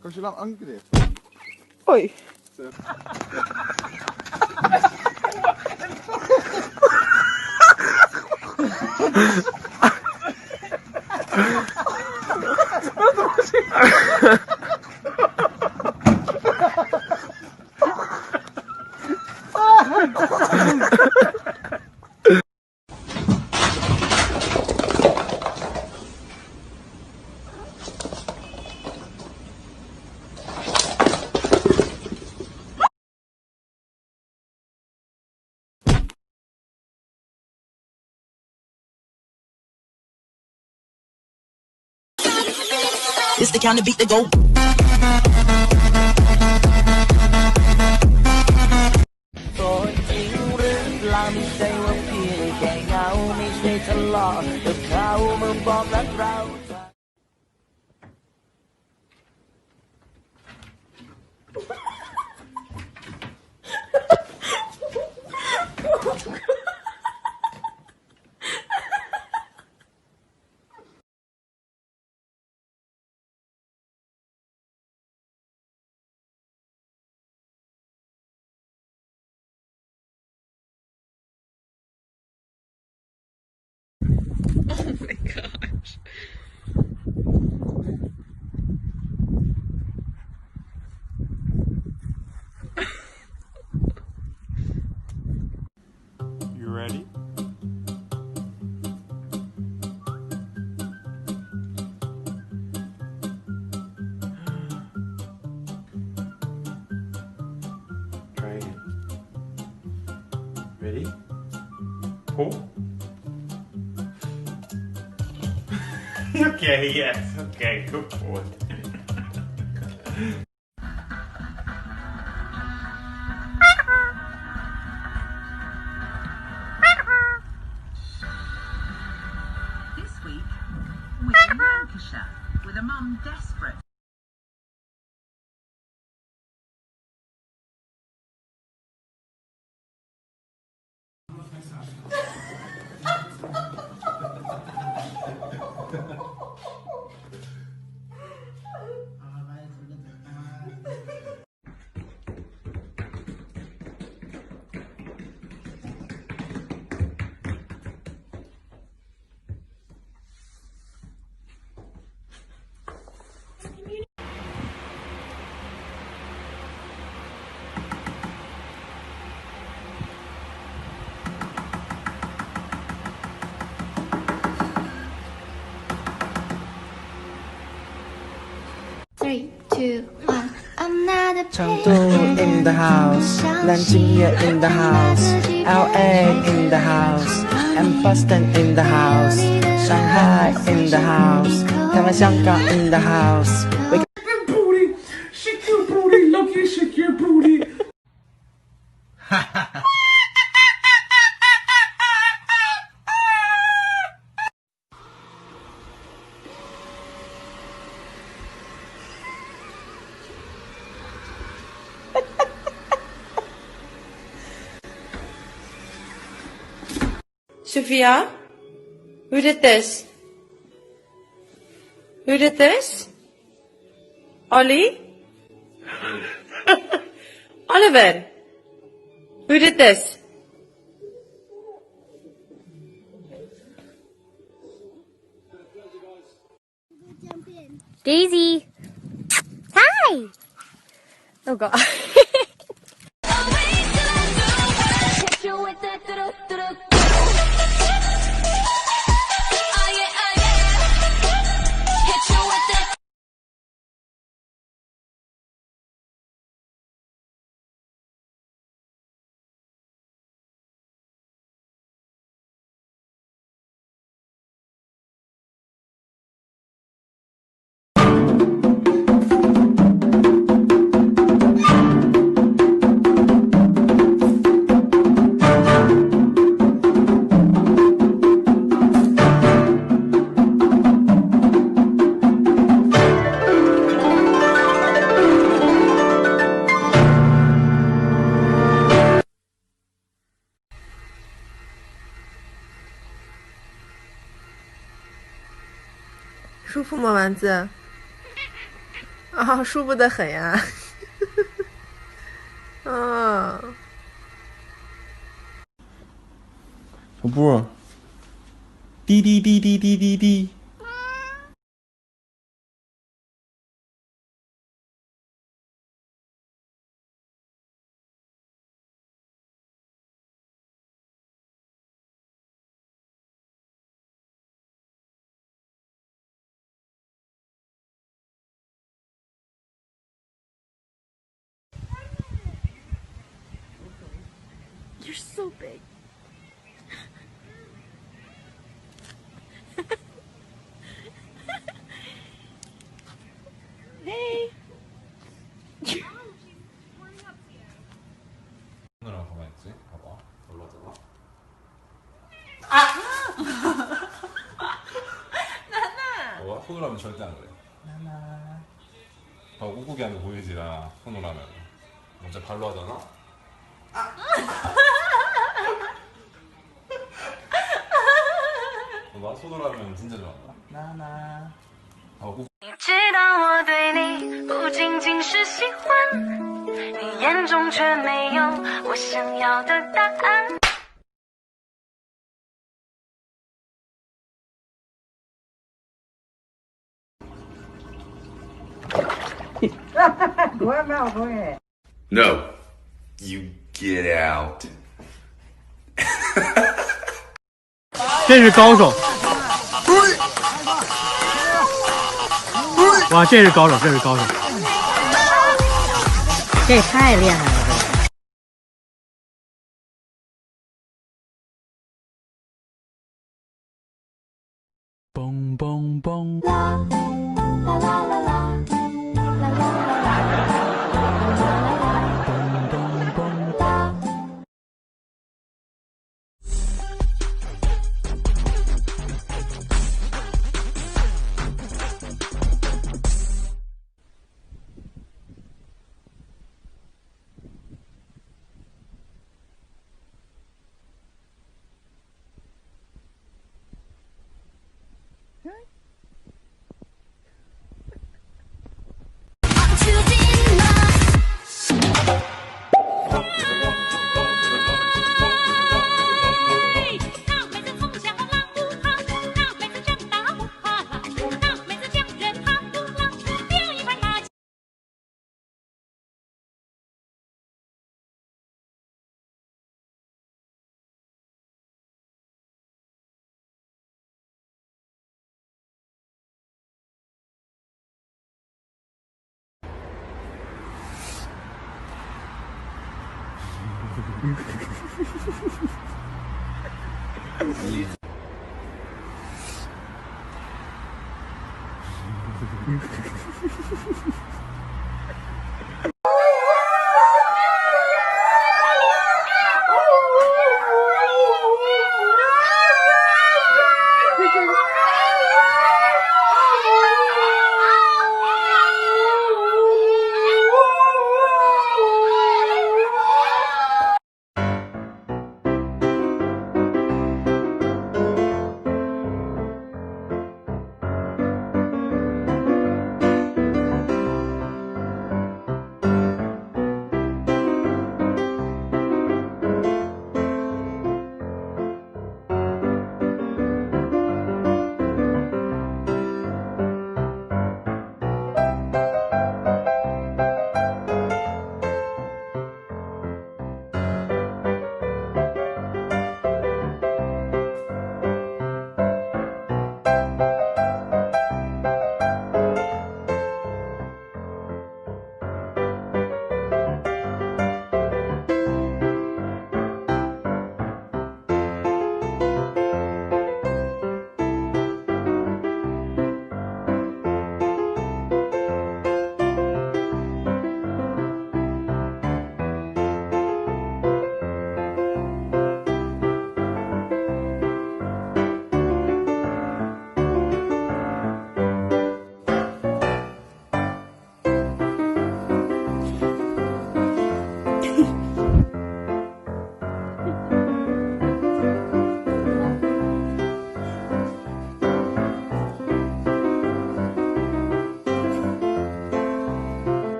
Kan je lang angkrit? Oi. It's the kind of beat that go. Oh my gosh. You ready? Try again. Ready? Pull. Okay, yes. Okay, go forward. This week, we're in Lancashire with a mum desperate. Three, two, one. Another Chengdu in the house, Nanjing in the house, LA in the house, and Boston in the house, Shanghai in the house, Taiwan, Xianggang in the house. Booty! Shake your booty! Love you, shake your booty! Sophia? Who did this? Who did this? Ollie? Oliver? Who did this? Daisy. Hi. Oh God. 啊，舒服得很呀。啊，小布，滴滴滴滴滴滴滴。You're so big. Hey. 오늘은 가만히 있지? 봐봐. 올라잖아. 나나. 봐봐. 손으로 하면 절대 안 그래. 나나. 봐봐. 꾹꾹이 하면 보이지라. 손으로 하면. 먼저 발로 하잖아. 봐봐. 손으로 하면 진짜 좋아한다. 나나. 봐봐. 꾹. 你知道我对你不仅仅是喜欢，你眼中却没有我想要的答案。No, you get out. 这是高手！哇，这是高手，这是高手！这也太厉害了！嘣嘣嘣！